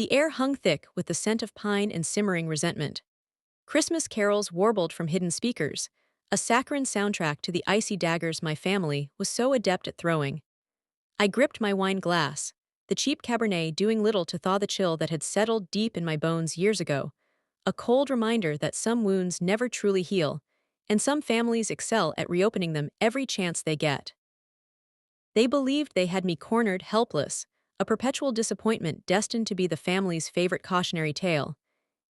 The air hung thick with the scent of pine and simmering resentment. Christmas carols warbled from hidden speakers, a saccharine soundtrack to the icy daggers my family was so adept at throwing. I gripped my wine glass, the cheap Cabernet doing little to thaw the chill that had settled deep in my bones years ago, a cold reminder that some wounds never truly heal, and some families excel at reopening them every chance they get. They believed they had me cornered, helpless, a perpetual disappointment destined to be the family's favorite cautionary tale.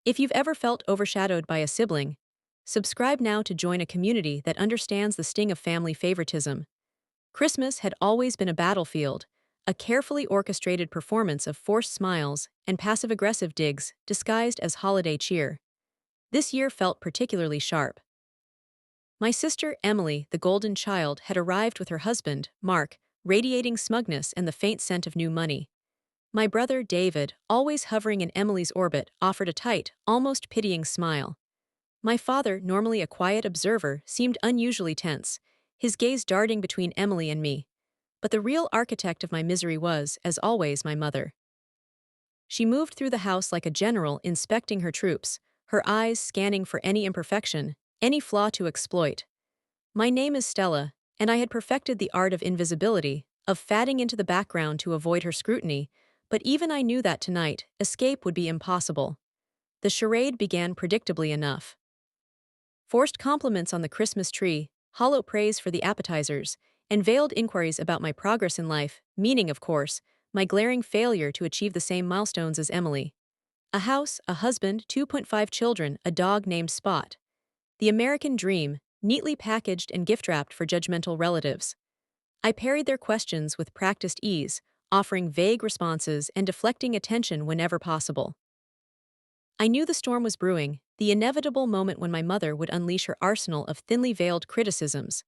If you've ever felt overshadowed by a sibling, subscribe now to join a community that understands the sting of family favoritism. Christmas had always been a battlefield, a carefully orchestrated performance of forced smiles and passive-aggressive digs disguised as holiday cheer. This year felt particularly sharp. My sister, Emily, the golden child, had arrived with her husband, Mark, radiating smugness and the faint scent of new money. My brother, David, always hovering in Emily's orbit, offered a tight, almost pitying smile. My father, normally a quiet observer, seemed unusually tense, his gaze darting between Emily and me. But the real architect of my misery was, as always, my mother. She moved through the house like a general inspecting her troops, her eyes scanning for any imperfection, any flaw to exploit. My name is Stella, and I had perfected the art of invisibility, of fading into the background to avoid her scrutiny, but even I knew that tonight, escape would be impossible. The charade began predictably enough. Forced compliments on the Christmas tree, hollow praise for the appetizers, and veiled inquiries about my progress in life, meaning, of course, my glaring failure to achieve the same milestones as Emily. A house, a husband, 2.5 children, a dog named Spot. The American dream, neatly packaged and gift-wrapped for judgmental relatives. I parried their questions with practiced ease, offering vague responses and deflecting attention whenever possible. I knew the storm was brewing, the inevitable moment when my mother would unleash her arsenal of thinly veiled criticisms.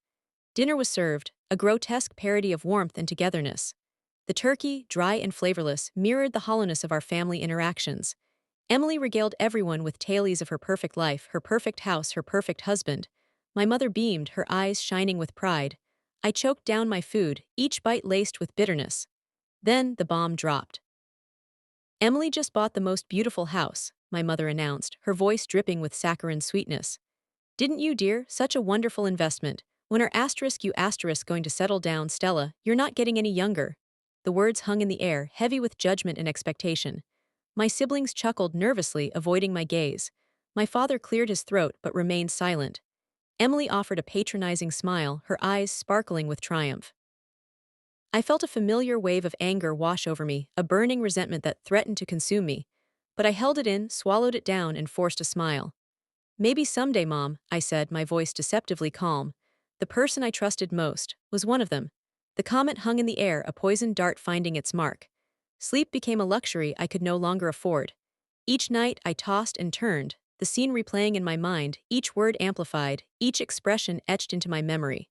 Dinner was served, a grotesque parody of warmth and togetherness. The turkey, dry and flavorless, mirrored the hollowness of our family interactions. Emily regaled everyone with tales of her perfect life, her perfect house, her perfect husband. My mother beamed, her eyes shining with pride. I choked down my food, each bite laced with bitterness. Then the bomb dropped. Emily just bought the most beautiful house, my mother announced, her voice dripping with saccharine sweetness. Didn't you, dear? Such a wonderful investment. When are you going to settle down, Stella? You're not getting any younger. The words hung in the air, heavy with judgment and expectation. My siblings chuckled nervously, avoiding my gaze. My father cleared his throat but remained silent. Emily offered a patronizing smile, her eyes sparkling with triumph. I felt a familiar wave of anger wash over me, a burning resentment that threatened to consume me. But I held it in, swallowed it down, and forced a smile. Maybe someday, Mom, I said, my voice deceptively calm. The person I trusted most was one of them. The comet hung in the air, a poisoned dart finding its mark. Sleep became a luxury I could no longer afford. Each night I tossed and turned, the scene replaying in my mind, each word amplified, each expression etched into my memory.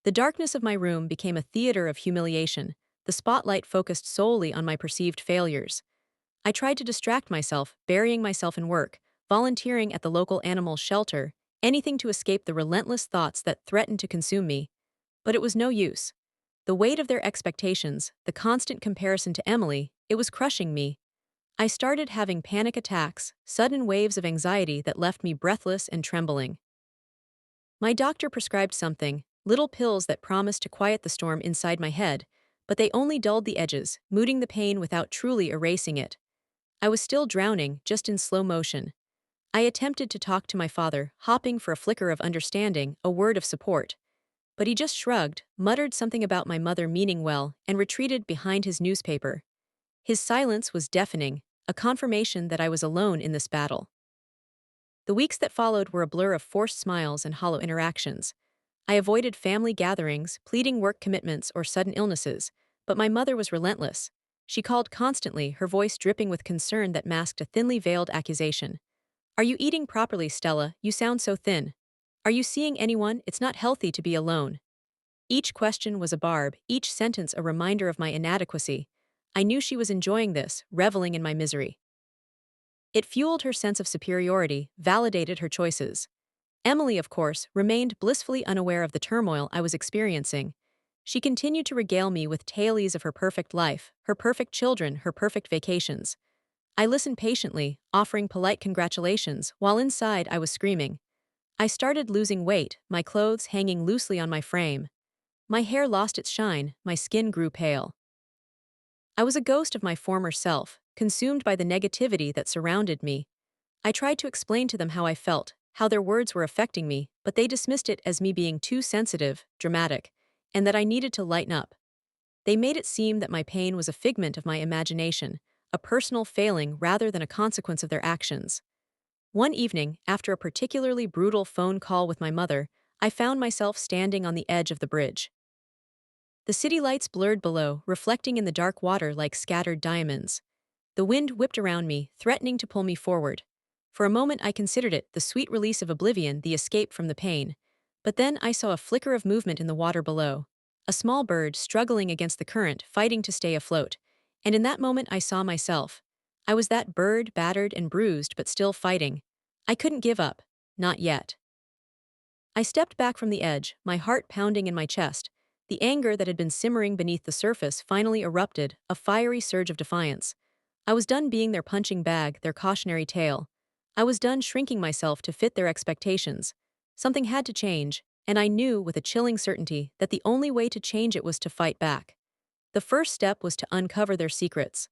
The darkness of my room became a theater of humiliation, the spotlight focused solely on my perceived failures. I tried to distract myself, burying myself in work, volunteering at the local animal shelter, anything to escape the relentless thoughts that threatened to consume me. But it was no use. The weight of their expectations, the constant comparison to Emily, it was crushing me. I started having panic attacks, sudden waves of anxiety that left me breathless and trembling. My doctor prescribed something, little pills that promised to quiet the storm inside my head, but they only dulled the edges, muting the pain without truly erasing it. I was still drowning, just in slow motion. I attempted to talk to my father, hoping for a flicker of understanding, a word of support. But he just shrugged, muttered something about my mother meaning well, and retreated behind his newspaper. His silence was deafening, a confirmation that I was alone in this battle. The weeks that followed were a blur of forced smiles and hollow interactions. I avoided family gatherings, pleading work commitments or sudden illnesses, but my mother was relentless. She called constantly, her voice dripping with concern that masked a thinly veiled accusation. Are you eating properly, Stella? You sound so thin. Are you seeing anyone? It's not healthy to be alone. Each question was a barb, each sentence a reminder of my inadequacy. I knew she was enjoying this, reveling in my misery. It fueled her sense of superiority, validated her choices. Emily, of course, remained blissfully unaware of the turmoil I was experiencing. She continued to regale me with tales of her perfect life, her perfect children, her perfect vacations. I listened patiently, offering polite congratulations, while inside I was screaming. I started losing weight, my clothes hanging loosely on my frame. My hair lost its shine, my skin grew pale. I was a ghost of my former self, consumed by the negativity that surrounded me. I tried to explain to them how I felt, how their words were affecting me, but they dismissed it as me being too sensitive, dramatic, and that I needed to lighten up. They made it seem that my pain was a figment of my imagination, a personal failing rather than a consequence of their actions. One evening, after a particularly brutal phone call with my mother, I found myself standing on the edge of the bridge. The city lights blurred below, reflecting in the dark water like scattered diamonds. The wind whipped around me, threatening to pull me forward. For a moment I considered it the sweet release of oblivion, the escape from the pain. But then I saw a flicker of movement in the water below. A small bird struggling against the current, fighting to stay afloat. And in that moment I saw myself. I was that bird, battered and bruised, but still fighting. I couldn't give up. Not yet. I stepped back from the edge, my heart pounding in my chest. The anger that had been simmering beneath the surface finally erupted, a fiery surge of defiance. I was done being their punching bag, their cautionary tale. I was done shrinking myself to fit their expectations. Something had to change, and I knew with a chilling certainty that the only way to change it was to fight back. The first step was to uncover their secrets.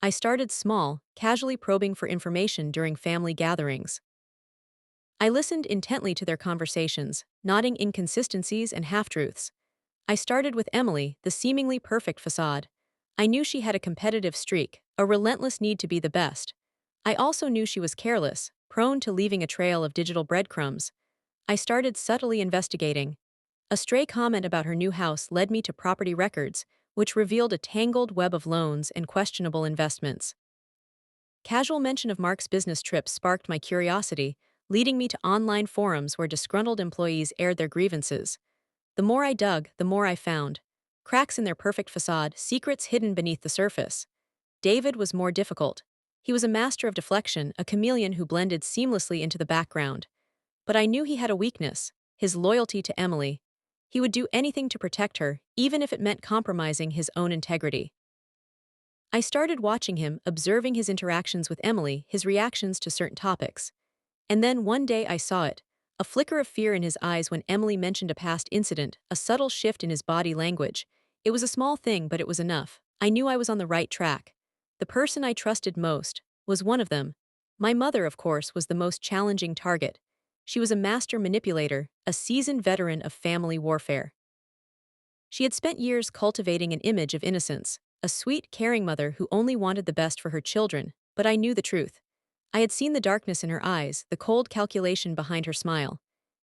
I started small, casually probing for information during family gatherings. I listened intently to their conversations, noting inconsistencies and half-truths. I started with Emily, the seemingly perfect facade. I knew she had a competitive streak, a relentless need to be the best. I also knew she was careless, prone to leaving a trail of digital breadcrumbs. I started subtly investigating. A stray comment about her new house led me to property records, which revealed a tangled web of loans and questionable investments. Casual mention of Mark's business trips sparked my curiosity, leading me to online forums where disgruntled employees aired their grievances. The more I dug, the more I found. Cracks in their perfect facade, secrets hidden beneath the surface. David was more difficult. He was a master of deflection, a chameleon who blended seamlessly into the background. But I knew he had a weakness, his loyalty to Emily. He would do anything to protect her, even if it meant compromising his own integrity. I started watching him, observing his interactions with Emily, his reactions to certain topics. And then one day I saw it. A flicker of fear in his eyes when Emily mentioned a past incident, a subtle shift in his body language. It was a small thing, but it was enough. I knew I was on the right track. The person I trusted most was one of them. My mother, of course, was the most challenging target. She was a master manipulator, a seasoned veteran of family warfare. She had spent years cultivating an image of innocence, a sweet, caring mother who only wanted the best for her children, but I knew the truth. I had seen the darkness in her eyes, the cold calculation behind her smile.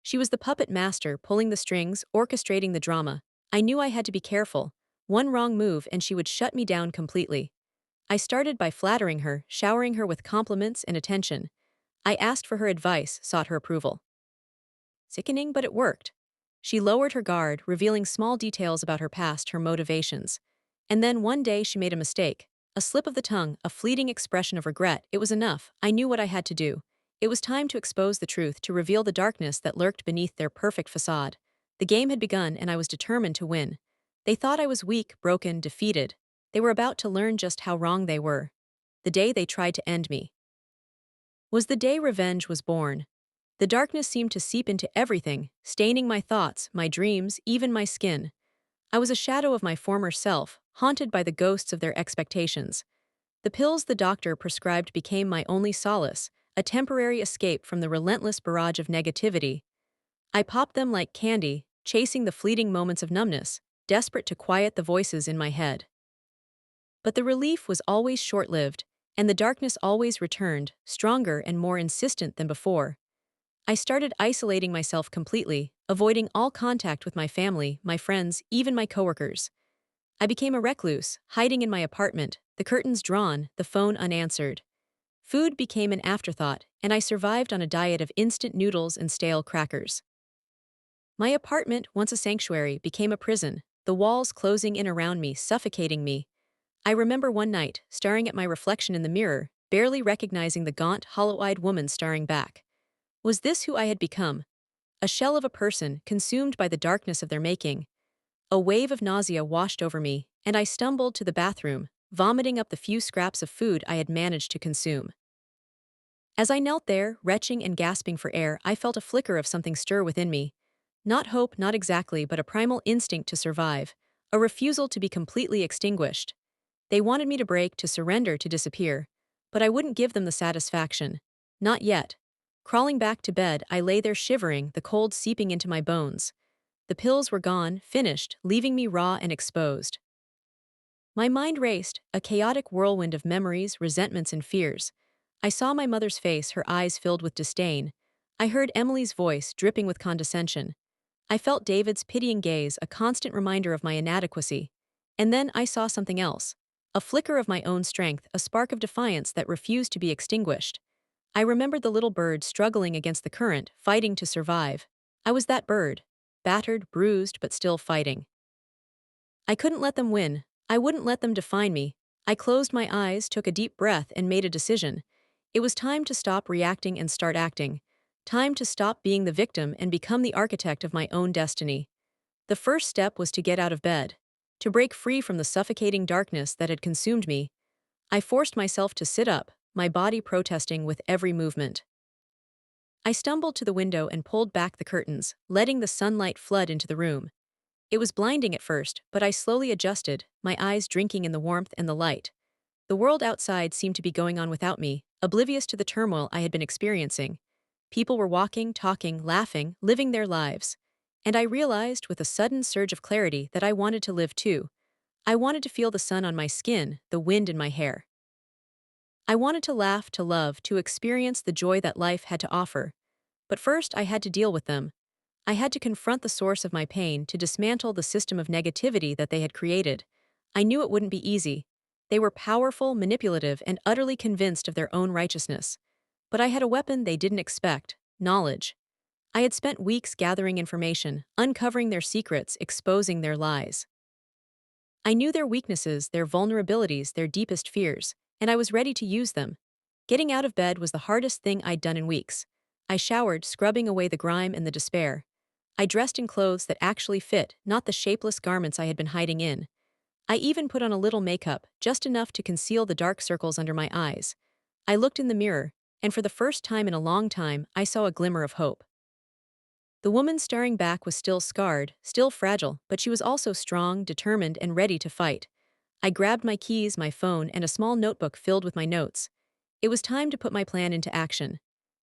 She was the puppet master, pulling the strings, orchestrating the drama. I knew I had to be careful. One wrong move and she would shut me down completely. I started by flattering her, showering her with compliments and attention. I asked for her advice, sought her approval. Sickening, but it worked. She lowered her guard, revealing small details about her past, her motivations. And then one day she made a mistake. A slip of the tongue, a fleeting expression of regret. It was enough. I knew what I had to do. It was time to expose the truth, to reveal the darkness that lurked beneath their perfect facade. The game had begun, and I was determined to win. They thought I was weak, broken, defeated. They were about to learn just how wrong they were. The day they tried to end me was the day revenge was born. The darkness seemed to seep into everything, staining my thoughts, my dreams, even my skin. I was a shadow of my former self, haunted by the ghosts of their expectations. The pills the doctor prescribed became my only solace, a temporary escape from the relentless barrage of negativity. I popped them like candy, chasing the fleeting moments of numbness, desperate to quiet the voices in my head. But the relief was always short-lived, and the darkness always returned, stronger and more insistent than before. I started isolating myself completely, avoiding all contact with my family, my friends, even my coworkers. I became a recluse, hiding in my apartment, the curtains drawn, the phone unanswered. Food became an afterthought, and I survived on a diet of instant noodles and stale crackers. My apartment, once a sanctuary, became a prison, the walls closing in around me, suffocating me. I remember one night, staring at my reflection in the mirror, barely recognizing the gaunt, hollow-eyed woman staring back. Was this who I had become? A shell of a person, consumed by the darkness of their making. A wave of nausea washed over me, and I stumbled to the bathroom, vomiting up the few scraps of food I had managed to consume. As I knelt there, retching and gasping for air, I felt a flicker of something stir within me. Not hope, not exactly, but a primal instinct to survive, a refusal to be completely extinguished. They wanted me to break, to surrender, to disappear. But I wouldn't give them the satisfaction. Not yet. Crawling back to bed, I lay there shivering, the cold seeping into my bones. The pills were gone, finished, leaving me raw and exposed. My mind raced, a chaotic whirlwind of memories, resentments, and fears. I saw my mother's face, her eyes filled with disdain. I heard Emily's voice, dripping with condescension. I felt David's pitying gaze, a constant reminder of my inadequacy. And then I saw something else. A flicker of my own strength, a spark of defiance that refused to be extinguished. I remembered the little bird struggling against the current, fighting to survive. I was that bird. Battered, bruised, but still fighting. I couldn't let them win. I wouldn't let them define me. I closed my eyes, took a deep breath, and made a decision. It was time to stop reacting and start acting. Time to stop being the victim and become the architect of my own destiny. The first step was to get out of bed. To break free from the suffocating darkness that had consumed me. I forced myself to sit up, my body protesting with every movement. I stumbled to the window and pulled back the curtains, letting the sunlight flood into the room. It was blinding at first, but I slowly adjusted, my eyes drinking in the warmth and the light. The world outside seemed to be going on without me, oblivious to the turmoil I had been experiencing. People were walking, talking, laughing, living their lives. And I realized with a sudden surge of clarity that I wanted to live too. I wanted to feel the sun on my skin, the wind in my hair. I wanted to laugh, to love, to experience the joy that life had to offer. But first I had to deal with them. I had to confront the source of my pain, to dismantle the system of negativity that they had created. I knew it wouldn't be easy. They were powerful, manipulative, and utterly convinced of their own righteousness. But I had a weapon they didn't expect: knowledge. I had spent weeks gathering information, uncovering their secrets, exposing their lies. I knew their weaknesses, their vulnerabilities, their deepest fears, and I was ready to use them. Getting out of bed was the hardest thing I'd done in weeks. I showered, scrubbing away the grime and the despair. I dressed in clothes that actually fit, not the shapeless garments I had been hiding in. I even put on a little makeup, just enough to conceal the dark circles under my eyes. I looked in the mirror, and for the first time in a long time, I saw a glimmer of hope. The woman staring back was still scarred, still fragile, but she was also strong, determined, and ready to fight. I grabbed my keys, my phone, and a small notebook filled with my notes. It was time to put my plan into action.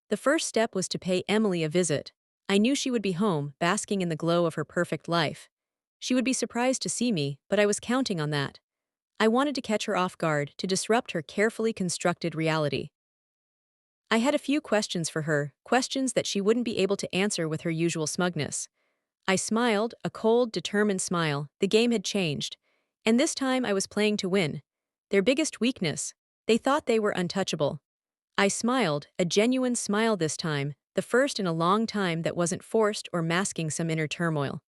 The first step was to pay Emily a visit. I knew she would be home, basking in the glow of her perfect life. She would be surprised to see me, but I was counting on that. I wanted to catch her off guard, to disrupt her carefully constructed reality. I had a few questions for her, questions that she wouldn't be able to answer with her usual smugness. I smiled, a cold, determined smile. The game had changed. And this time I was playing to win. Their biggest weakness: they thought they were untouchable. I smiled, a genuine smile this time, the first in a long time that wasn't forced or masking some inner turmoil.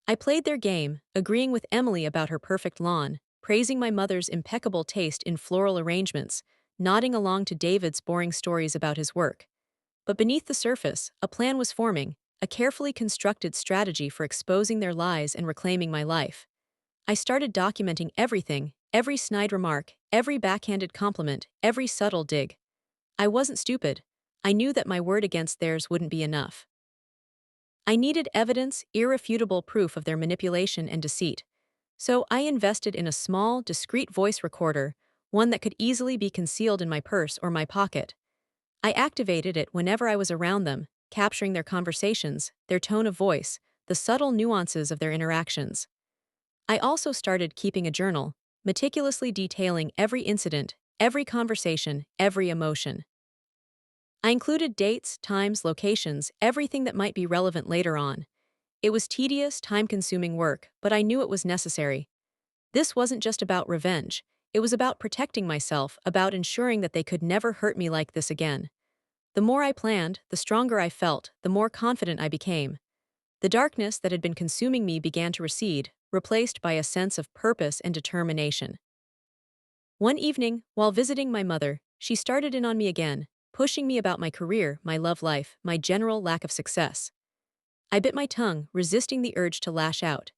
I played their game, agreeing with Emily about her perfect lawn, praising my mother's impeccable taste in floral arrangements, nodding along to David's boring stories about his work. But beneath the surface, a plan was forming, a carefully constructed strategy for exposing their lies and reclaiming my life. I started documenting everything, every snide remark, every backhanded compliment, every subtle dig. I wasn't stupid. I knew that my word against theirs wouldn't be enough. I needed evidence, irrefutable proof of their manipulation and deceit. So I invested in a small, discreet voice recorder, one that could easily be concealed in my purse or my pocket. I activated it whenever I was around them, capturing their conversations, their tone of voice, the subtle nuances of their interactions. I also started keeping a journal, meticulously detailing every incident, every conversation, every emotion. I included dates, times, locations, everything that might be relevant later on. It was tedious, time-consuming work, but I knew it was necessary. This wasn't just about revenge. It was about protecting myself, about ensuring that they could never hurt me like this again. The more I planned, the stronger I felt, the more confident I became. The darkness that had been consuming me began to recede, replaced by a sense of purpose and determination. One evening, while visiting my mother, she started in on me again, pushing me about my career, my love life, my general lack of success. I bit my tongue, resisting the urge to lash out.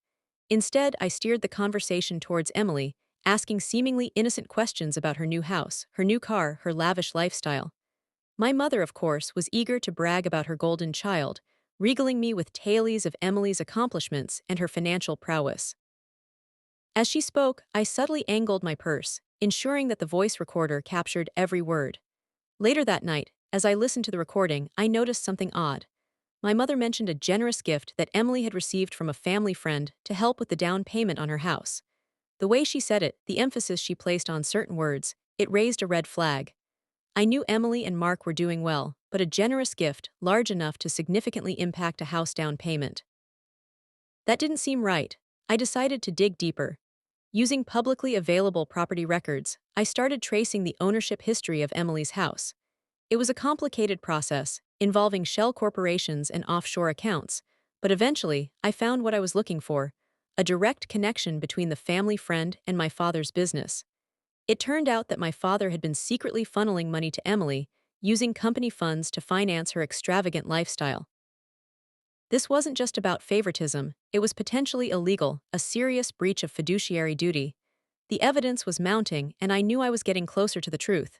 Instead, I steered the conversation towards Emily, asking seemingly innocent questions about her new house, her new car, her lavish lifestyle. My mother, of course, was eager to brag about her golden child, regaling me with tales of Emily's accomplishments and her financial prowess. As she spoke, I subtly angled my purse, ensuring that the voice recorder captured every word. Later that night, as I listened to the recording, I noticed something odd. My mother mentioned a generous gift that Emily had received from a family friend to help with the down payment on her house. The way she said it, the emphasis she placed on certain words, it raised a red flag. I knew Emily and Mark were doing well, but a generous gift, large enough to significantly impact a house down payment. That didn't seem right. I decided to dig deeper. Using publicly available property records, I started tracing the ownership history of Emily's house. It was a complicated process, involving shell corporations and offshore accounts, but eventually, I found what I was looking for: a direct connection between the family friend and my father's business. It turned out that my father had been secretly funneling money to Emily, using company funds to finance her extravagant lifestyle. This wasn't just about favoritism, it was potentially illegal, a serious breach of fiduciary duty. The evidence was mounting, and I knew I was getting closer to the truth.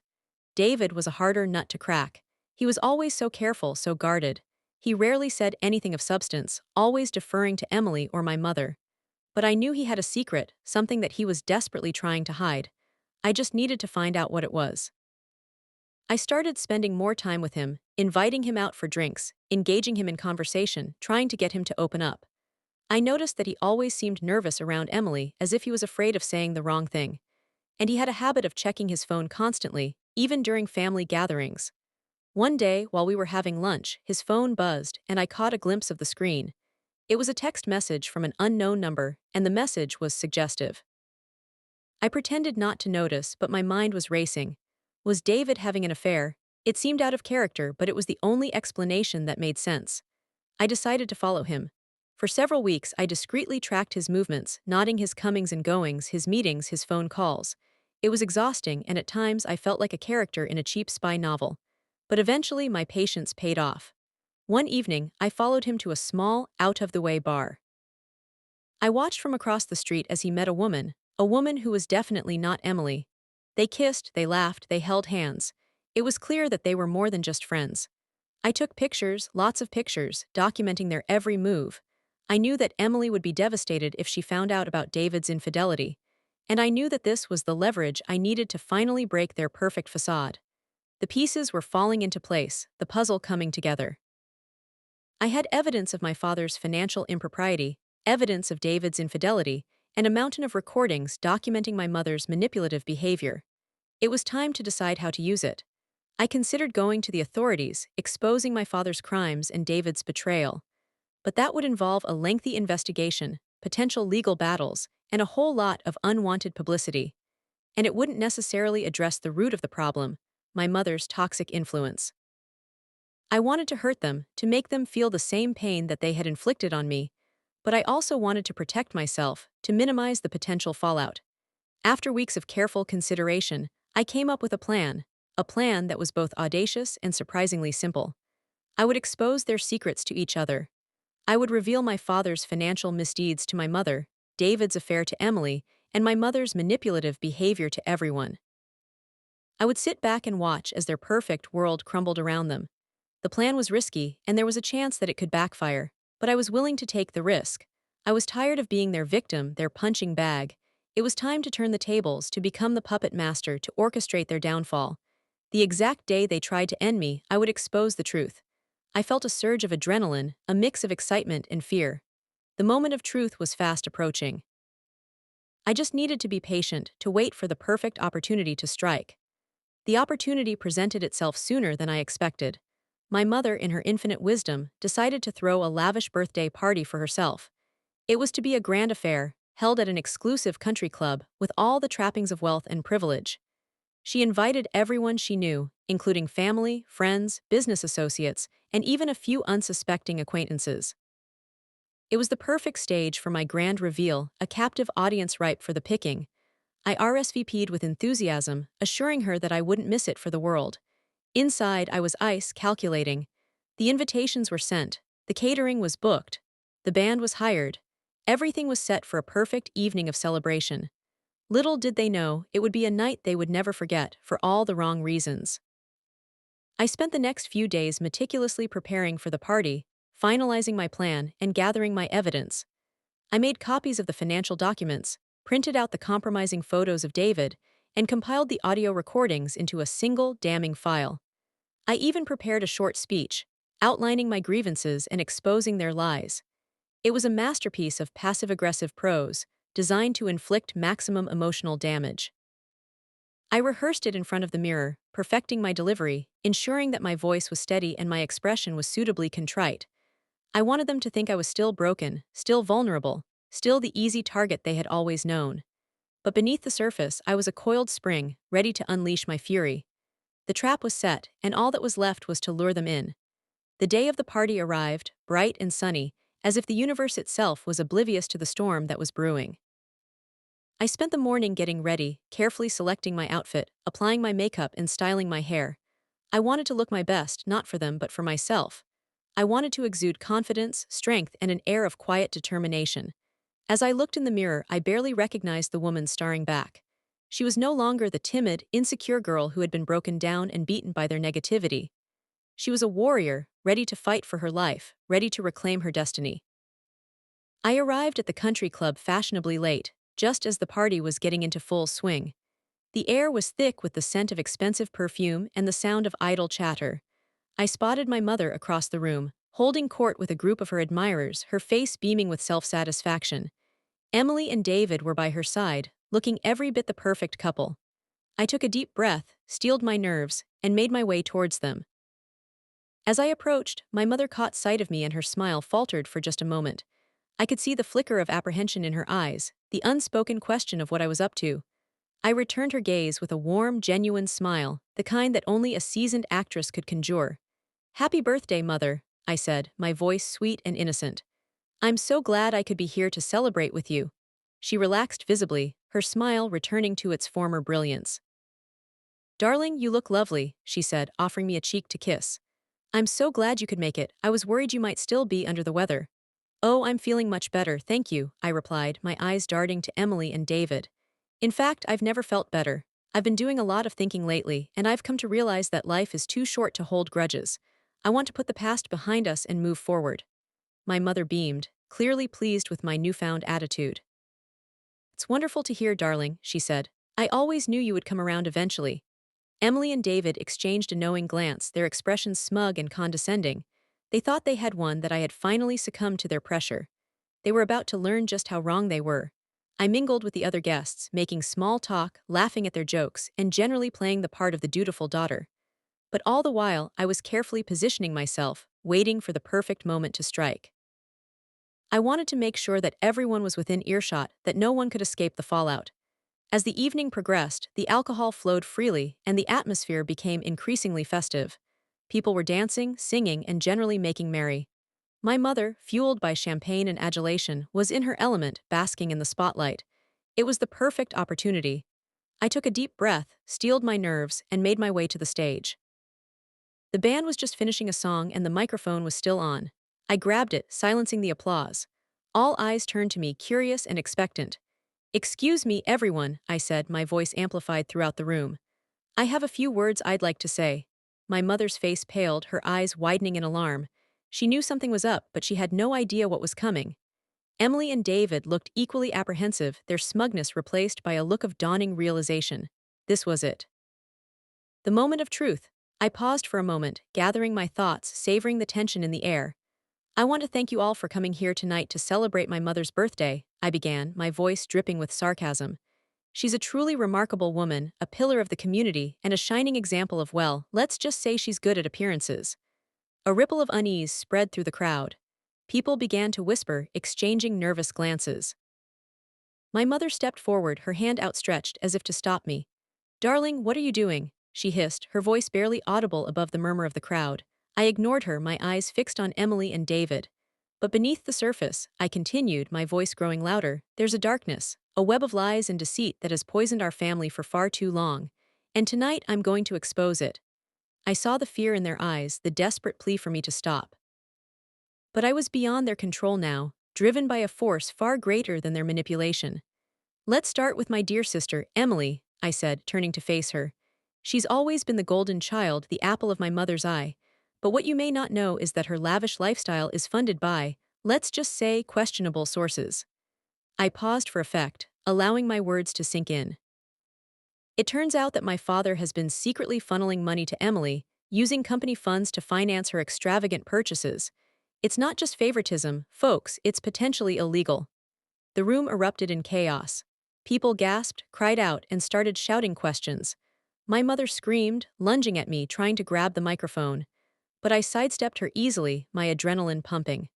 David was a harder nut to crack. He was always so careful, so guarded. He rarely said anything of substance, always deferring to Emily or my mother. But I knew he had a secret, something that he was desperately trying to hide. I just needed to find out what it was. I started spending more time with him, inviting him out for drinks, engaging him in conversation, trying to get him to open up. I noticed that he always seemed nervous around Emily, as if he was afraid of saying the wrong thing. And he had a habit of checking his phone constantly, even during family gatherings. One day, while we were having lunch, his phone buzzed, and I caught a glimpse of the screen. It was a text message from an unknown number, and the message was suggestive. I pretended not to notice, but my mind was racing. Was David having an affair? It seemed out of character, but it was the only explanation that made sense. I decided to follow him. For several weeks, I discreetly tracked his movements, noting his comings and goings, his meetings, his phone calls. It was exhausting, and at times I felt like a character in a cheap spy novel. But eventually, my patience paid off. One evening, I followed him to a small, out-of-the-way bar. I watched from across the street as he met a woman who was definitely not Emily. They kissed, they laughed, they held hands. It was clear that they were more than just friends. I took pictures, lots of pictures, documenting their every move. I knew that Emily would be devastated if she found out about David's infidelity, and I knew that this was the leverage I needed to finally break their perfect facade. The pieces were falling into place, the puzzle coming together. I had evidence of my father's financial impropriety, evidence of David's infidelity, and a mountain of recordings documenting my mother's manipulative behavior. It was time to decide how to use it. I considered going to the authorities, exposing my father's crimes and David's betrayal. But that would involve a lengthy investigation, potential legal battles, and a whole lot of unwanted publicity. And it wouldn't necessarily address the root of the problem: my mother's toxic influence. I wanted to hurt them, to make them feel the same pain that they had inflicted on me, but I also wanted to protect myself, to minimize the potential fallout. After weeks of careful consideration, I came up with a plan that was both audacious and surprisingly simple. I would expose their secrets to each other. I would reveal my father's financial misdeeds to my mother, David's affair to Emily, and my mother's manipulative behavior to everyone. I would sit back and watch as their perfect world crumbled around them. The plan was risky, and there was a chance that it could backfire, but I was willing to take the risk. I was tired of being their victim, their punching bag. It was time to turn the tables, to become the puppet master, to orchestrate their downfall. The exact day they tried to end me, I would expose the truth. I felt a surge of adrenaline, a mix of excitement and fear. The moment of truth was fast approaching. I just needed to be patient, to wait for the perfect opportunity to strike. The opportunity presented itself sooner than I expected. My mother, in her infinite wisdom, decided to throw a lavish birthday party for herself. It was to be a grand affair, held at an exclusive country club, with all the trappings of wealth and privilege. She invited everyone she knew, including family, friends, business associates, and even a few unsuspecting acquaintances. It was the perfect stage for my grand reveal, a captive audience ripe for the picking. I RSVP'd with enthusiasm, assuring her that I wouldn't miss it for the world. Inside, I was calculating. The invitations were sent, the catering was booked, the band was hired. Everything was set for a perfect evening of celebration. Little did they know, it would be a night they would never forget, for all the wrong reasons. I spent the next few days meticulously preparing for the party, finalizing my plan, and gathering my evidence. I made copies of the financial documents, printed out the compromising photos of David, and compiled the audio recordings into a single damning file. I even prepared a short speech, outlining my grievances and exposing their lies. It was a masterpiece of passive-aggressive prose, designed to inflict maximum emotional damage. I rehearsed it in front of the mirror, perfecting my delivery, ensuring that my voice was steady and my expression was suitably contrite. I wanted them to think I was still broken, still vulnerable, still the easy target they had always known. But beneath the surface, I was a coiled spring, ready to unleash my fury. The trap was set, and all that was left was to lure them in. The day of the party arrived, bright and sunny, as if the universe itself was oblivious to the storm that was brewing. I spent the morning getting ready, carefully selecting my outfit, applying my makeup and styling my hair. I wanted to look my best, not for them but for myself. I wanted to exude confidence, strength, and an air of quiet determination. As I looked in the mirror, I barely recognized the woman staring back. She was no longer the timid, insecure girl who had been broken down and beaten by their negativity. She was a warrior, ready to fight for her life, ready to reclaim her destiny. I arrived at the country club fashionably late, just as the party was getting into full swing. The air was thick with the scent of expensive perfume and the sound of idle chatter. I spotted my mother across the room, holding court with a group of her admirers, her face beaming with self-satisfaction. Emily and David were by her side, looking every bit the perfect couple. I took a deep breath, steeled my nerves, and made my way towards them. As I approached, my mother caught sight of me and her smile faltered for just a moment. I could see the flicker of apprehension in her eyes, the unspoken question of what I was up to. I returned her gaze with a warm, genuine smile, the kind that only a seasoned actress could conjure. "Happy birthday, Mother," I said, my voice sweet and innocent. "I'm so glad I could be here to celebrate with you." She relaxed visibly, her smile returning to its former brilliance. "Darling, you look lovely," she said, offering me a cheek to kiss. "I'm so glad you could make it. I was worried you might still be under the weather." "Oh, I'm feeling much better, thank you," I replied, my eyes darting to Emily and David. "In fact, I've never felt better. I've been doing a lot of thinking lately, and I've come to realize that life is too short to hold grudges. I want to put the past behind us and move forward." My mother beamed, clearly pleased with my newfound attitude. "It's wonderful to hear, darling," she said. "I always knew you would come around eventually." Emily and David exchanged a knowing glance, their expressions smug and condescending. They thought they had won, that I had finally succumbed to their pressure. They were about to learn just how wrong they were. I mingled with the other guests, making small talk, laughing at their jokes, and generally playing the part of the dutiful daughter. But all the while, I was carefully positioning myself, waiting for the perfect moment to strike. I wanted to make sure that everyone was within earshot, that no one could escape the fallout. As the evening progressed, the alcohol flowed freely, and the atmosphere became increasingly festive. People were dancing, singing, and generally making merry. My mother, fueled by champagne and adulation, was in her element, basking in the spotlight. It was the perfect opportunity. I took a deep breath, steeled my nerves, and made my way to the stage. The band was just finishing a song and the microphone was still on. I grabbed it, silencing the applause. All eyes turned to me, curious and expectant. "Excuse me, everyone," I said, my voice amplified throughout the room. "I have a few words I'd like to say." My mother's face paled, her eyes widening in alarm. She knew something was up, but she had no idea what was coming. Emily and David looked equally apprehensive, their smugness replaced by a look of dawning realization. This was it. The moment of truth. I paused for a moment, gathering my thoughts, savoring the tension in the air. "I want to thank you all for coming here tonight to celebrate my mother's birthday," I began, my voice dripping with sarcasm. "She's a truly remarkable woman, a pillar of the community, and a shining example of, well, let's just say she's good at appearances." A ripple of unease spread through the crowd. People began to whisper, exchanging nervous glances. My mother stepped forward, her hand outstretched as if to stop me. "Darling, what are you doing?" she hissed, her voice barely audible above the murmur of the crowd. I ignored her, my eyes fixed on Emily and David. "But beneath the surface," I continued, my voice growing louder, "there's a darkness, a web of lies and deceit that has poisoned our family for far too long. And tonight I'm going to expose it." I saw the fear in their eyes, the desperate plea for me to stop. But I was beyond their control now, driven by a force far greater than their manipulation. Let's start with my dear sister, Emily, I said, turning to face her. She's always been the golden child, the apple of my mother's eye. But what you may not know is that her lavish lifestyle is funded by, let's just say, questionable sources. I paused for effect, allowing my words to sink in. It turns out that my father has been secretly funneling money to Emily, using company funds to finance her extravagant purchases. It's not just favoritism, folks, it's potentially illegal. The room erupted in chaos. People gasped, cried out, and started shouting questions. My mother screamed, lunging at me, trying to grab the microphone. But I sidestepped her easily, my adrenaline pumping.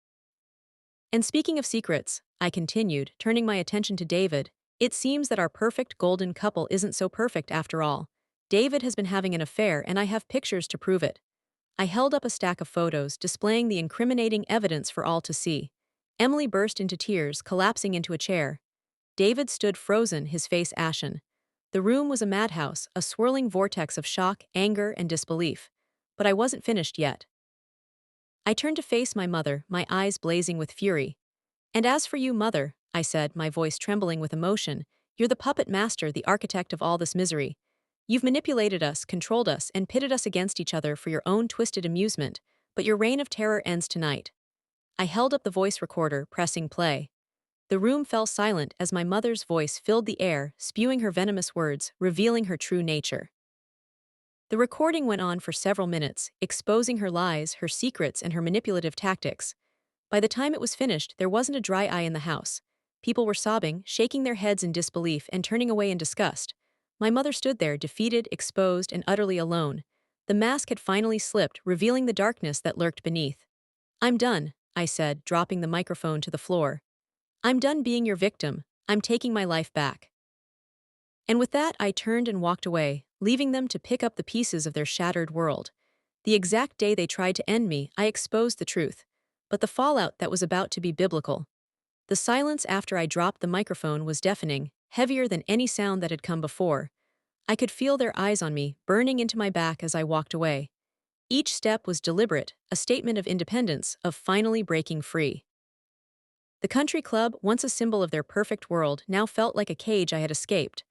And speaking of secrets, I continued, turning my attention to David, it seems that our perfect golden couple isn't so perfect after all. David has been having an affair and I have pictures to prove it. I held up a stack of photos, displaying the incriminating evidence for all to see. Emily burst into tears, collapsing into a chair. David stood frozen, his face ashen. The room was a madhouse, a swirling vortex of shock, anger, and disbelief. But I wasn't finished yet. I turned to face my mother, my eyes blazing with fury. And as for you, mother, I said, my voice trembling with emotion, you're the puppet master, the architect of all this misery. You've manipulated us, controlled us, and pitted us against each other for your own twisted amusement, but your reign of terror ends tonight. I held up the voice recorder, pressing play. The room fell silent as my mother's voice filled the air, spewing her venomous words, revealing her true nature. The recording went on for several minutes, exposing her lies, her secrets, and her manipulative tactics. By the time it was finished, there wasn't a dry eye in the house. People were sobbing, shaking their heads in disbelief, and turning away in disgust. My mother stood there, defeated, exposed, and utterly alone. The mask had finally slipped, revealing the darkness that lurked beneath. I'm done, I said, dropping the microphone to the floor. I'm done being your victim. I'm taking my life back. And with that, I turned and walked away, leaving them to pick up the pieces of their shattered world. The exact day they tried to end me, I exposed the truth. But the fallout that was about to be biblical. The silence after I dropped the microphone was deafening, heavier than any sound that had come before. I could feel their eyes on me, burning into my back as I walked away. Each step was deliberate, a statement of independence, of finally breaking free. The country club, once a symbol of their perfect world, now felt like a cage I had escaped.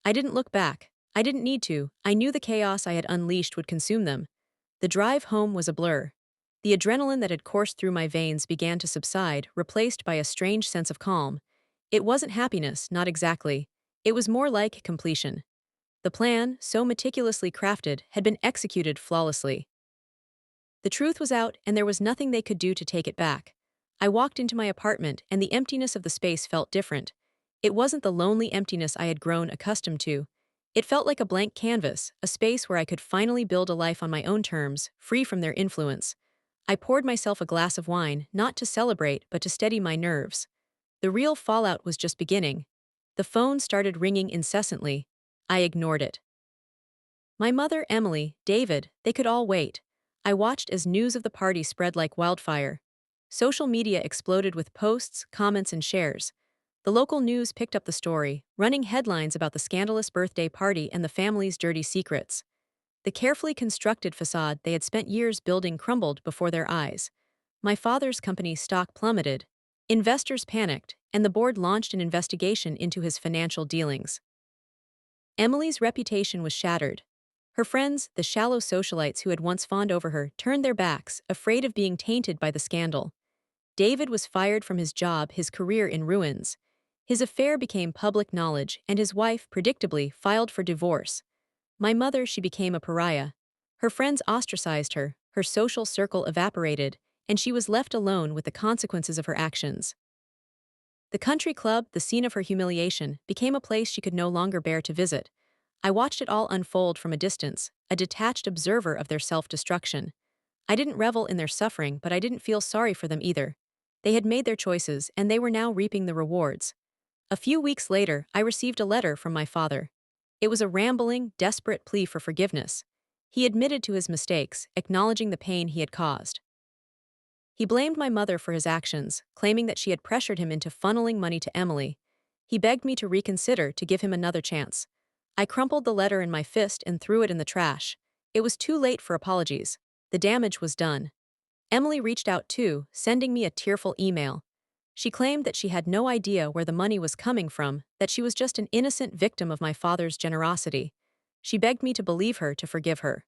I didn't look back. I didn't need to. I knew the chaos I had unleashed would consume them. The drive home was a blur. The adrenaline that had coursed through my veins began to subside, replaced by a strange sense of calm. It wasn't happiness, not exactly. It was more like completion. The plan, so meticulously crafted, had been executed flawlessly. The truth was out, and there was nothing they could do to take it back. I walked into my apartment, and the emptiness of the space felt different. It wasn't the lonely emptiness I had grown accustomed to. It felt like a blank canvas, a space where I could finally build a life on my own terms, free from their influence. I poured myself a glass of wine, not to celebrate, but to steady my nerves. The real fallout was just beginning. The phone started ringing incessantly. I ignored it. My mother, Emily, David, they could all wait. I watched as news of the party spread like wildfire. Social media exploded with posts, comments, and shares. The local news picked up the story, running headlines about the scandalous birthday party and the family's dirty secrets. The carefully constructed facade they had spent years building crumbled before their eyes. My father's company's stock plummeted. Investors panicked, and the board launched an investigation into his financial dealings. Emily's reputation was shattered. Her friends, the shallow socialites who had once fawned over her, turned their backs, afraid of being tainted by the scandal. David was fired from his job, his career in ruins. His affair became public knowledge, and his wife, predictably, filed for divorce. My mother, she became a pariah. Her friends ostracized her, her social circle evaporated, and she was left alone with the consequences of her actions. The country club, the scene of her humiliation, became a place she could no longer bear to visit. I watched it all unfold from a distance, a detached observer of their self-destruction. I didn't revel in their suffering, but I didn't feel sorry for them either. They had made their choices, and they were now reaping the rewards. A few weeks later, I received a letter from my father. It was a rambling, desperate plea for forgiveness. He admitted to his mistakes, acknowledging the pain he had caused. He blamed my mother for his actions, claiming that she had pressured him into funneling money to Emily. He begged me to reconsider, to give him another chance. I crumpled the letter in my fist and threw it in the trash. It was too late for apologies. The damage was done. Emily reached out too, sending me a tearful email. She claimed that she had no idea where the money was coming from, that she was just an innocent victim of my father's generosity. She begged me to believe her, to forgive her.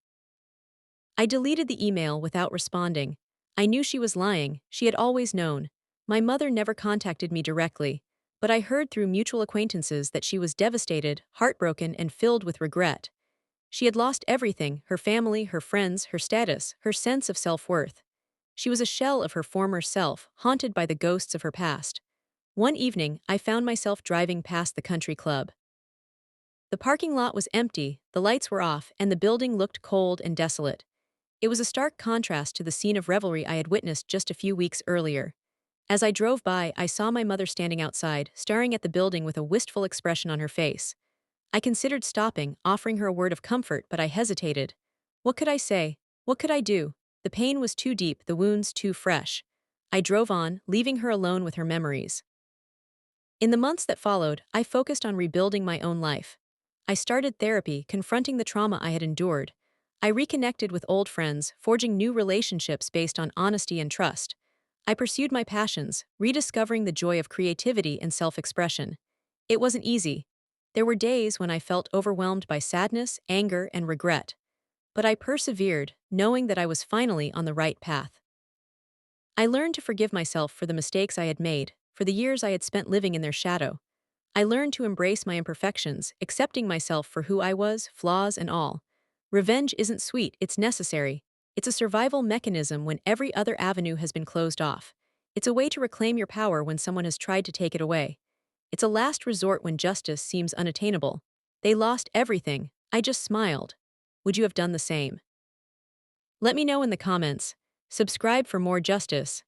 I deleted the email without responding. I knew she was lying, she had always known. My mother never contacted me directly, but I heard through mutual acquaintances that she was devastated, heartbroken, and filled with regret. She had lost everything: her family, her friends, her status, her sense of self-worth. She was a shell of her former self, haunted by the ghosts of her past. One evening, I found myself driving past the country club. The parking lot was empty, the lights were off, and the building looked cold and desolate. It was a stark contrast to the scene of revelry I had witnessed just a few weeks earlier. As I drove by, I saw my mother standing outside, staring at the building with a wistful expression on her face. I considered stopping, offering her a word of comfort, but I hesitated. What could I say? What could I do? The pain was too deep, the wounds too fresh. I drove on, leaving her alone with her memories. In the months that followed, I focused on rebuilding my own life. I started therapy, confronting the trauma I had endured. I reconnected with old friends, forging new relationships based on honesty and trust. I pursued my passions, rediscovering the joy of creativity and self-expression. It wasn't easy. There were days when I felt overwhelmed by sadness, anger, and regret. But I persevered, knowing that I was finally on the right path. I learned to forgive myself for the mistakes I had made, for the years I had spent living in their shadow. I learned to embrace my imperfections, accepting myself for who I was, flaws and all. Revenge isn't sweet, it's necessary. It's a survival mechanism when every other avenue has been closed off. It's a way to reclaim your power when someone has tried to take it away. It's a last resort when justice seems unattainable. They lost everything. I just smiled. Would you have done the same? Let me know in the comments. Subscribe for more justice.